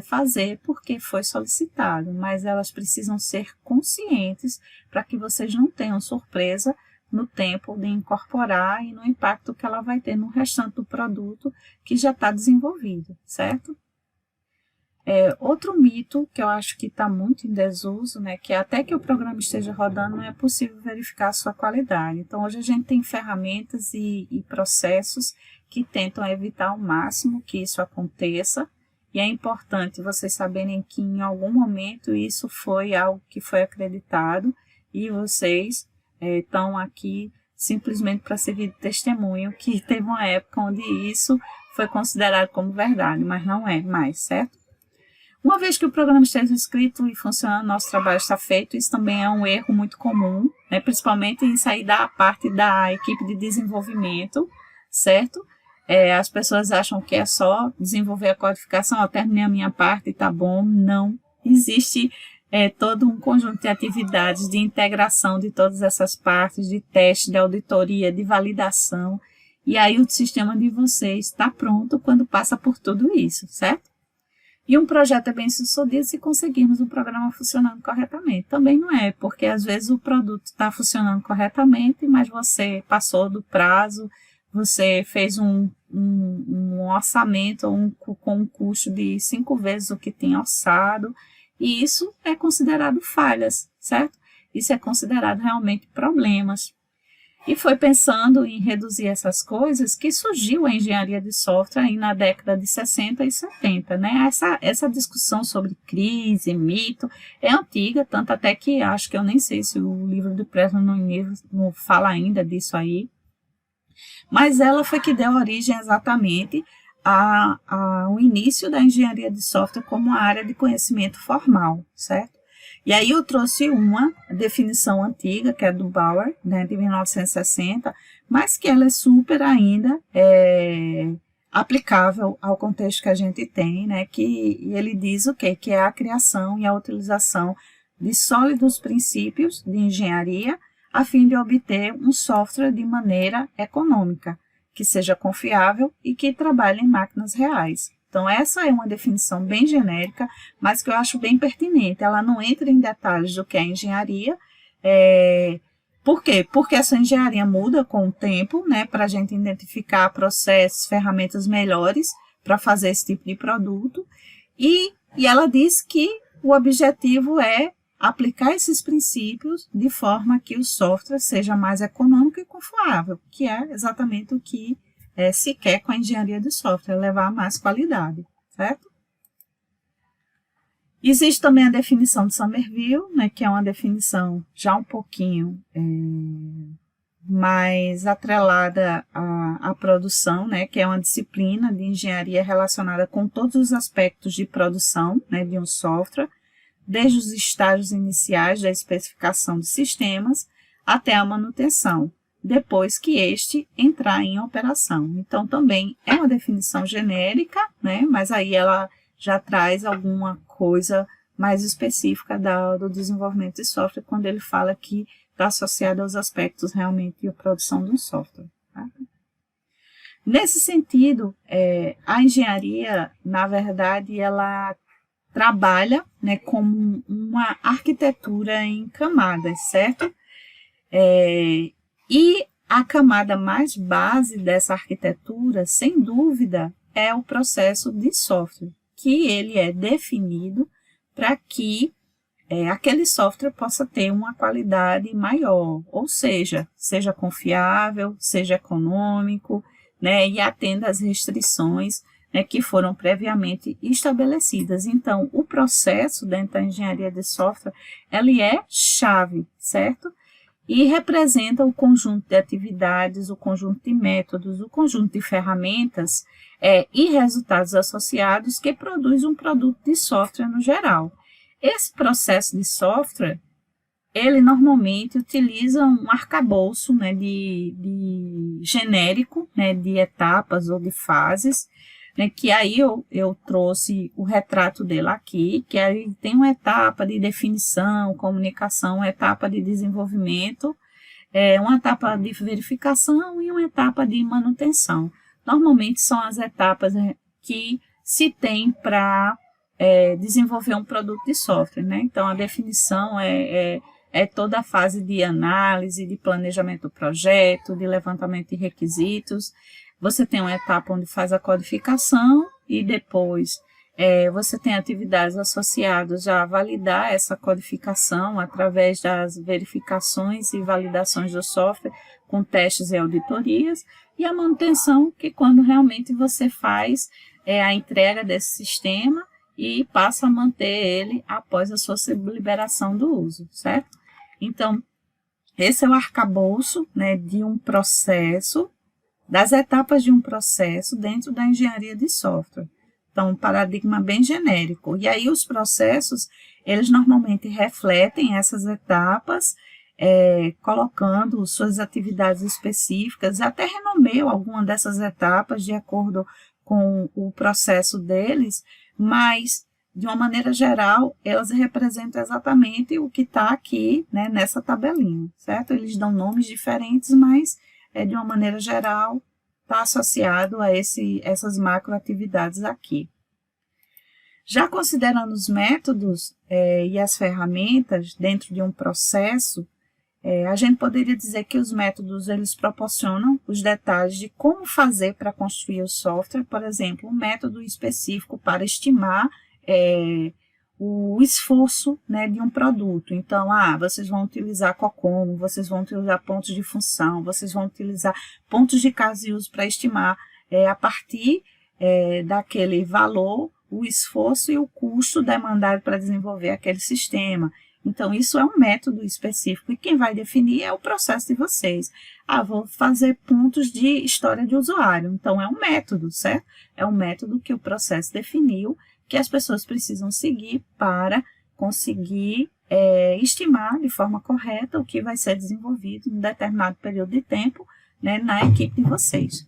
fazer porque foi solicitado, mas elas precisam ser conscientes para que vocês não tenham surpresa no tempo de incorporar e no impacto que ela vai ter no restante do produto que já está desenvolvido, certo? Outro mito que eu acho que está muito em desuso, né, que até que o programa esteja rodando não é possível verificar a sua qualidade. Então, hoje a gente tem ferramentas e processos que tentam evitar ao máximo que isso aconteça, e é importante vocês saberem que em algum momento isso foi algo que foi acreditado e vocês estão aqui simplesmente para servir de testemunho que teve uma época onde isso foi considerado como verdade, mas não é mais, certo? Uma vez que o programa esteja escrito e funcionando, nosso trabalho está feito. Isso também é um erro muito comum, né? Principalmente em sair da parte da equipe de desenvolvimento, certo? As pessoas acham que é só desenvolver a codificação, eu terminei a minha parte e tá bom. Não, existe todo um conjunto de atividades de integração de todas essas partes, de teste, de auditoria, de validação, e aí o sistema de vocês está pronto quando passa por tudo isso, certo? E um projeto é bem sucedido se conseguirmos o programa funcionando corretamente. Também não é, porque às vezes o produto está funcionando corretamente, mas você passou do prazo, você fez um orçamento com um custo de 5 vezes o que tinha orçado, e isso é considerado falhas, certo? Isso é considerado realmente problemas. E foi pensando em reduzir essas coisas que surgiu a engenharia de software aí na década de 60 e 70, né? Essa discussão sobre crise, mito, é antiga, tanto até que acho que eu nem sei se o livro do Preston não fala ainda disso aí, mas ela foi que deu origem exatamente ao início da engenharia de software como uma área de conhecimento formal, certo? E aí eu trouxe uma definição antiga, que é do Bauer, né, de 1960, mas que ela é super ainda aplicável ao contexto que a gente tem, né, que ele diz o quê? Que é a criação e a utilização de sólidos princípios de engenharia a fim de obter um software de maneira econômica, que seja confiável e que trabalhe em máquinas reais. Então, essa é uma definição bem genérica, mas que eu acho bem pertinente. Ela não entra em detalhes do que é engenharia. Por quê? Porque essa engenharia muda com o tempo, né, para a gente identificar processos, ferramentas melhores para fazer esse tipo de produto. E ela diz que o objetivo é aplicar esses princípios de forma que o software seja mais econômico e confiável, que é exatamente o que se quer com a engenharia de software, levar a mais qualidade, certo? Existe também a definição de Somerville, né, que é uma definição já um pouquinho mais atrelada à produção, né, que é uma disciplina de engenharia relacionada com todos os aspectos de produção, né, de um software, desde os estágios iniciais da especificação de sistemas até a manutenção, depois que este entrar em operação. Então, também é uma definição genérica, né? Mas aí ela já traz alguma coisa mais específica do desenvolvimento de software, quando ele fala que está associado aos aspectos realmente de produção de um software. Tá? Nesse sentido, a engenharia, na verdade, ela trabalha, né, como uma arquitetura em camadas, certo? E a camada mais base dessa arquitetura, sem dúvida, é o processo de software, que ele é definido para que aquele software possa ter uma qualidade maior, ou seja confiável, seja econômico, né, e atenda às restrições, né, que foram previamente estabelecidas. Então, o processo dentro da engenharia de software, ele é chave, certo? E representa o conjunto de atividades, o conjunto de métodos, o conjunto de ferramentas e resultados associados que produz um produto de software no geral. Esse processo de software, ele normalmente utiliza um arcabouço, né, de genérico, né, de etapas ou de fases, né, que aí eu trouxe o retrato dele aqui, que aí tem uma etapa de definição, comunicação, uma etapa de desenvolvimento, uma etapa de verificação e uma etapa de manutenção. Normalmente são as etapas que se tem para desenvolver um produto de software, né? Então, a definição é toda a fase de análise, de planejamento do projeto, de levantamento de requisitos. Você tem uma etapa onde faz a codificação e depois você tem atividades associadas a validar essa codificação através das verificações e validações do software com testes e auditorias, e a manutenção, que quando realmente você faz a entrega desse sistema e passa a manter ele após a sua liberação do uso, certo? Então, esse é o arcabouço, né, de um processo, das etapas de um processo dentro da engenharia de software. Então, um paradigma bem genérico. E aí os processos, eles normalmente refletem essas etapas, colocando suas atividades específicas, até renomeiam alguma dessas etapas de acordo com o processo deles, mas, de uma maneira geral, elas representam exatamente o que está aqui, né, nessa tabelinha, certo? Eles dão nomes diferentes, mas, de uma maneira geral, está associado a essas macroatividades aqui. Já considerando os métodos e as ferramentas dentro de um processo, a gente poderia dizer que os métodos, eles proporcionam os detalhes de como fazer para construir o software, por exemplo, um método específico para estimar o esforço, né, de um produto. Então, vocês vão utilizar COCOMO, vocês vão utilizar pontos de função, vocês vão utilizar pontos de caso de uso para estimar a partir daquele valor, o esforço e o custo demandado para desenvolver aquele sistema. Então, isso é um método específico e quem vai definir é o processo de vocês. Vou fazer pontos de história de usuário. Então, é um método, certo? É um método que o processo definiu, que as pessoas precisam seguir para conseguir estimar de forma correta o que vai ser desenvolvido em um determinado período de tempo, né, na equipe de vocês.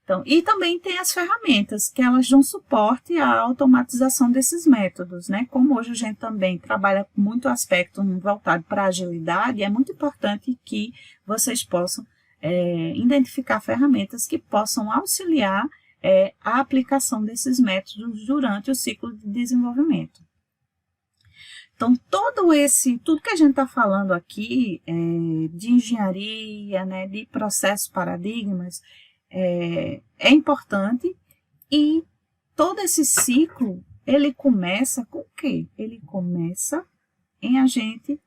Então, e também tem as ferramentas, que elas dão suporte à automatização desses métodos, né? Como hoje a gente também trabalha com muito aspecto voltado para a agilidade, é muito importante que vocês possam identificar ferramentas que possam auxiliar a aplicação desses métodos durante o ciclo de desenvolvimento. Então, tudo que a gente está falando aqui de engenharia, né, de processos paradigmas, é importante, e todo esse ciclo, ele começa com o quê? Ele começa em a gente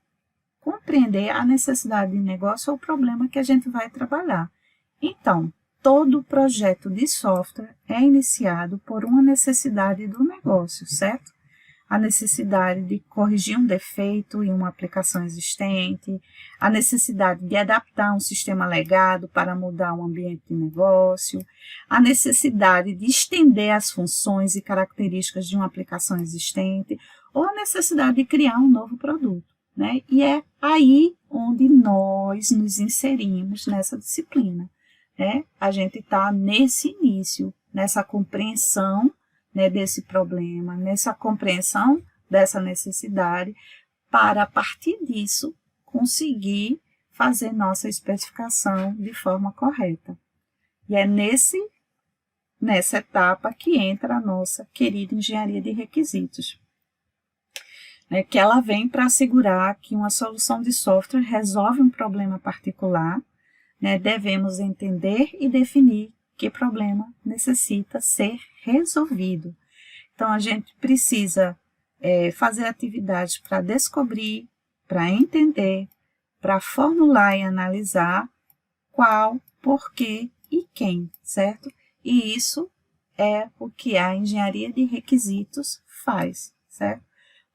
compreender a necessidade de negócio ou o problema que a gente vai trabalhar. Então, todo projeto de software é iniciado por uma necessidade do negócio, certo? A necessidade de corrigir um defeito em uma aplicação existente, a necessidade de adaptar um sistema legado para mudar o ambiente de negócio, a necessidade de estender as funções e características de uma aplicação existente, ou a necessidade de criar um novo produto. né? E é aí onde nós nos inserimos nessa disciplina, né? A gente está nesse início, nessa compreensão, né, desse problema, nessa compreensão dessa necessidade, para, a partir disso, conseguir fazer nossa especificação de forma correta. E é nessa etapa que entra a nossa querida engenharia de requisitos, né, que ela vem para assegurar que uma solução de software resolve um problema particular, né, devemos entender e definir que problema necessita ser resolvido. Então, a gente precisa fazer atividades para descobrir, para entender, para formular e analisar qual, porquê e quem, certo? E isso é o que a engenharia de requisitos faz, certo?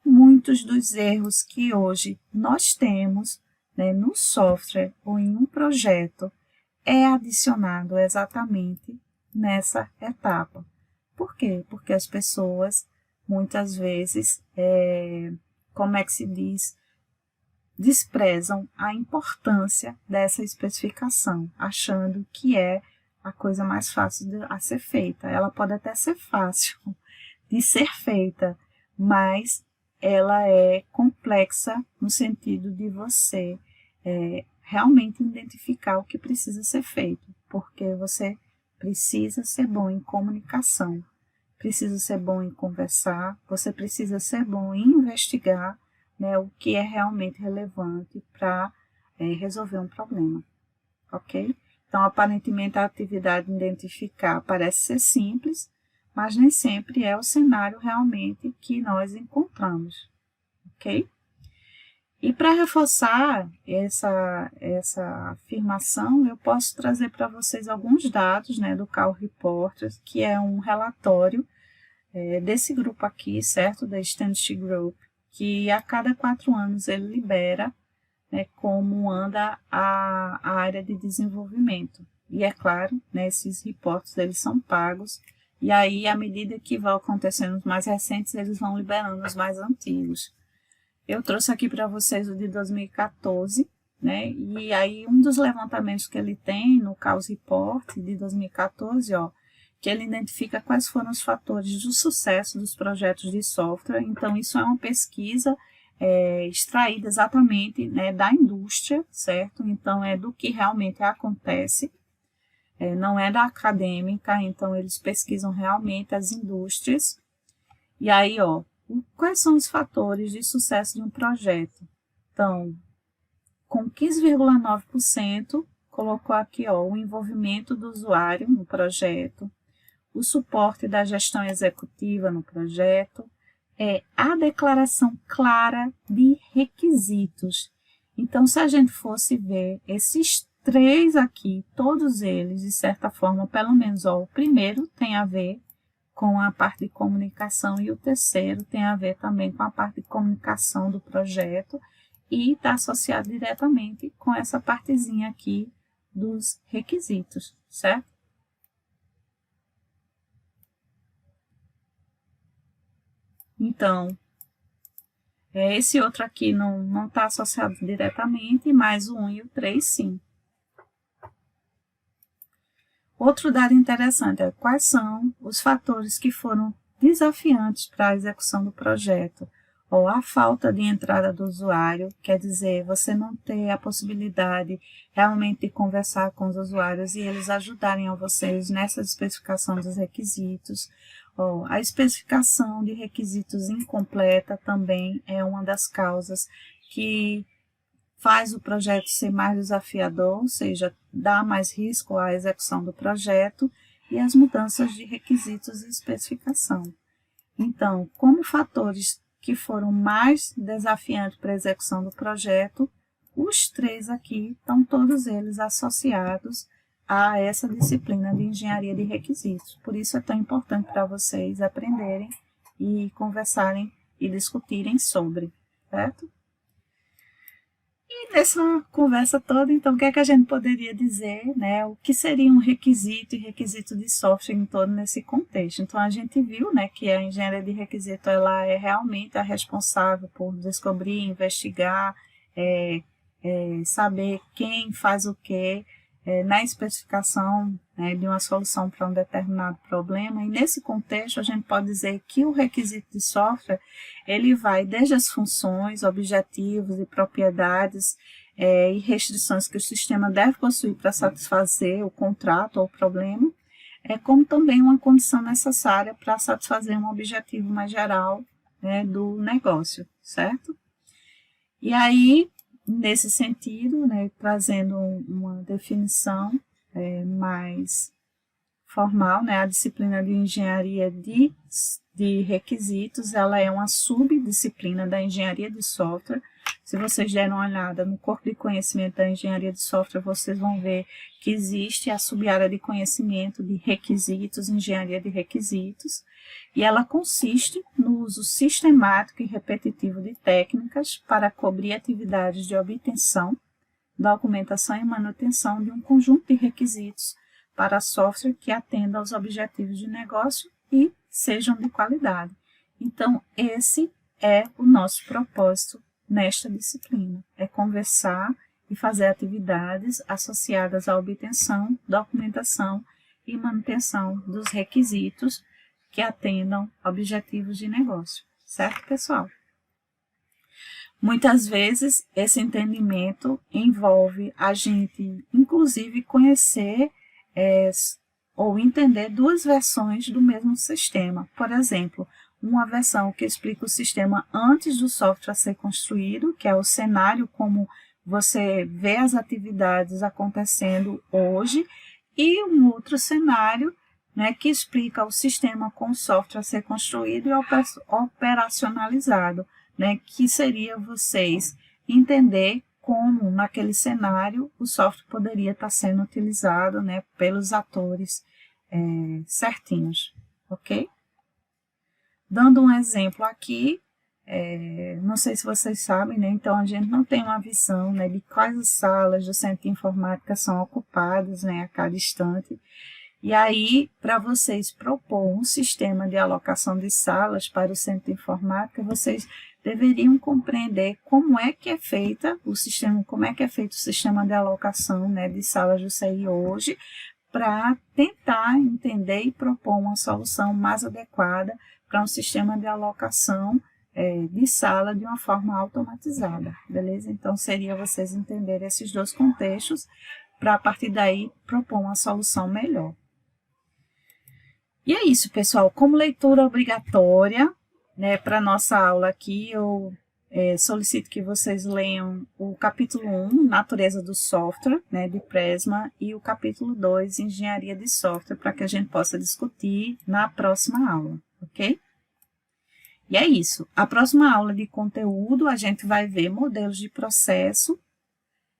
Muitos dos erros que hoje nós temos, né, no software ou em um projeto é adicionado exatamente nessa etapa. Por quê? Porque as pessoas, muitas vezes, como é que se diz, desprezam a importância dessa especificação, achando que é a coisa mais fácil a ser feita. Ela pode até ser fácil de ser feita, mas ela é complexa no sentido de você realmente identificar o que precisa ser feito, porque você precisa ser bom em comunicação, precisa ser bom em conversar, você precisa ser bom em investigar, né, o que é realmente relevante para resolver um problema, ok? Então, aparentemente, a atividade de identificar parece ser simples, mas nem sempre é o cenário realmente que nós encontramos, ok? E para reforçar essa afirmação, eu posso trazer para vocês alguns dados, né, do Call Reports, que é um relatório desse grupo aqui, certo? Da Standard Group, que a cada 4 anos ele libera, né, como anda a área de desenvolvimento. E é claro, né, esses reportes eles são pagos, e aí, à medida que vão acontecendo os mais recentes, eles vão liberando os mais antigos. Eu trouxe aqui para vocês o de 2014, né? E aí um dos levantamentos que ele tem no Chaos Report de 2014, ó, que ele identifica quais foram os fatores do sucesso dos projetos de software. Então, isso é uma pesquisa extraída exatamente, né, da indústria, certo? Então, é do que realmente acontece, não é da acadêmica, então eles pesquisam realmente as indústrias. E aí, ó, quais são os fatores de sucesso de um projeto? Então, com 15,9%, colocou aqui, ó, o envolvimento do usuário no projeto, o suporte da gestão executiva no projeto, a declaração clara de requisitos. Então, se a gente fosse ver esses 3 aqui, todos eles, de certa forma, pelo menos, ó, o primeiro tem a ver com a parte de comunicação e o terceiro tem a ver também com a parte de comunicação do projeto e está associado diretamente com essa partezinha aqui dos requisitos, certo? Então, esse outro aqui não está associado diretamente, mas o 1 e o 3 sim. Outro dado interessante é quais são os fatores que foram desafiantes para a execução do projeto, ou a falta de entrada do usuário, quer dizer, você não ter a possibilidade realmente de conversar com os usuários e eles ajudarem a vocês nessa especificação dos requisitos. Ou a especificação de requisitos incompleta também é uma das causas que faz o projeto ser mais desafiador, ou seja, dá mais risco à execução do projeto e as mudanças de requisitos e especificação. Então, como fatores que foram mais desafiantes para a execução do projeto, os 3 aqui estão todos eles associados a essa disciplina de engenharia de requisitos. Por isso é tão importante para vocês aprenderem e conversarem e discutirem sobre, certo? E nessa conversa toda, então, o que é que a gente poderia dizer, né? O que seria um requisito e requisito de software em todo nesse contexto? Então, a gente viu, né, que a engenharia de requisito, ela é realmente a responsável por descobrir, investigar, saber quem faz o quê, na especificação, né, de uma solução para um determinado problema. E nesse contexto, a gente pode dizer que o requisito de software, ele vai desde as funções, objetivos e propriedades e restrições que o sistema deve possuir para satisfazer o contrato ou o problema, como também uma condição necessária para satisfazer um objetivo mais geral, né, do negócio, certo? E aí, nesse sentido, né, trazendo uma definição mais formal, né, a disciplina de engenharia de requisitos, ela é uma subdisciplina da engenharia de software. Se vocês derem uma olhada no corpo de conhecimento da engenharia de software, vocês vão ver que existe a sub-área de conhecimento de requisitos, engenharia de requisitos, e ela consiste no uso sistemático e repetitivo de técnicas para cobrir atividades de obtenção, documentação e manutenção de um conjunto de requisitos para software que atenda aos objetivos de negócio e sejam de qualidade. Então, esse é o nosso propósito nesta disciplina, é conversar e fazer atividades associadas à obtenção, documentação e manutenção dos requisitos que atendam objetivos de negócio, certo, pessoal? Muitas vezes, esse entendimento envolve a gente, inclusive, conhecer ou entender duas versões do mesmo sistema. Por exemplo, uma versão que explica o sistema antes do software ser construído, que é o cenário como você vê as atividades acontecendo hoje, e um outro cenário, né, que explica o sistema com o software a ser construído e operacionalizado, né, que seria vocês entender como, naquele cenário, o software poderia estar sendo utilizado, né, pelos atores certinhos, ok? Dando um exemplo aqui, não sei se vocês sabem, né, então a gente não tem uma visão, né, de quais as salas do centro de informática são ocupadas, né, a cada instante. E aí, para vocês propor um sistema de alocação de salas para o centro de informática, vocês deveriam compreender como é que é feita o sistema, como é que é feito o sistema de alocação, né, de salas do CI hoje, para tentar entender e propor uma solução mais adequada para um sistema de alocação de sala de uma forma automatizada, beleza? Então, seria vocês entenderem esses dois contextos para, a partir daí, propor uma solução melhor. E é isso, pessoal. Como leitura obrigatória, né, para a nossa aula aqui, eu solicito que vocês leiam o capítulo 1, Natureza do Software, né, de Presma, e o capítulo 2, Engenharia de Software, para que a gente possa discutir na próxima aula, ok? E é isso. A próxima aula de conteúdo, a gente vai ver modelos de processo,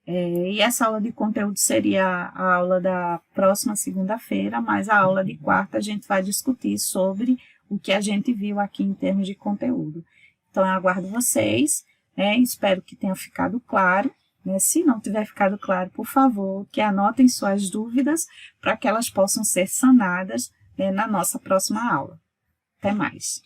e essa aula de conteúdo seria a aula da próxima segunda-feira, mas a aula de quarta a gente vai discutir sobre o que a gente viu aqui em termos de conteúdo. Então, eu aguardo vocês, né? Espero que tenha ficado claro, né? Se não tiver ficado claro, por favor, que anotem suas dúvidas para que elas possam ser sanadas, né, na nossa próxima aula. Até mais!